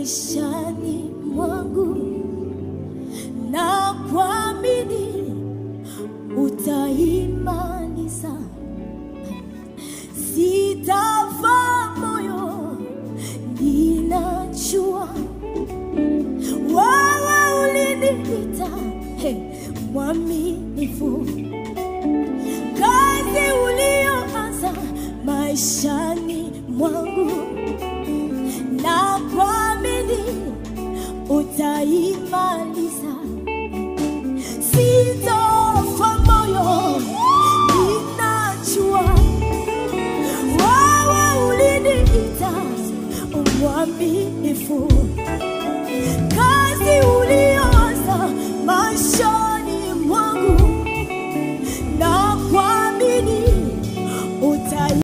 maishani mwangu, na kuamini utaimaliza. Sitafa moyo, ninajua wewe uliniita mwaminifu. Kazi ulioanza maishani mwangu, na kuamini utaimaliza.